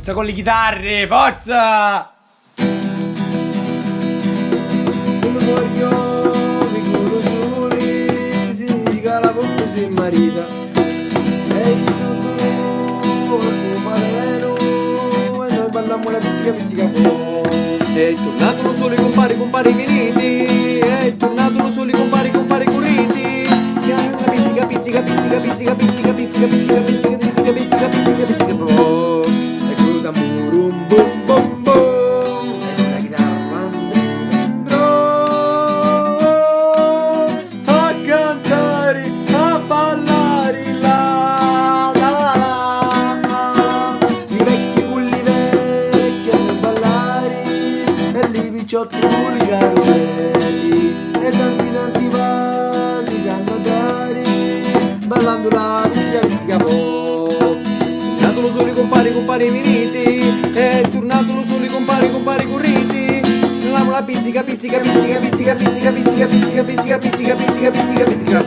Forza con le chitarre, forza! Come voglio, piccolo soli, significa la porta si marita. E il tutto, il palero, e noi balliamo la pizzica pizzica po'. È tornato lo sole, compari, compari finiti. È tornato lo sole, compari, compari corriti. La pizzica, pizzica, pizzica, pizzica, pizzica, pizzica, pizzica, pizzica, pizzica, pizzica, pizzica, pizzica po'. E con tamburo, bum bum bum. E la chitarra dentro a cantare, a ballare la la la la. I vecchi con li vecchi a ballare e li picciotti con i cartelli e tanti vasi sanno dare ballando la pizzica pizzica po'. È tornato lo sole compari compari finiti, è tornato lo sole compari compari corriti. La pizzica pizzica pizzica pizzica pizzica pizzica pizzica pizzica pizzica pizzica pizzica pizzica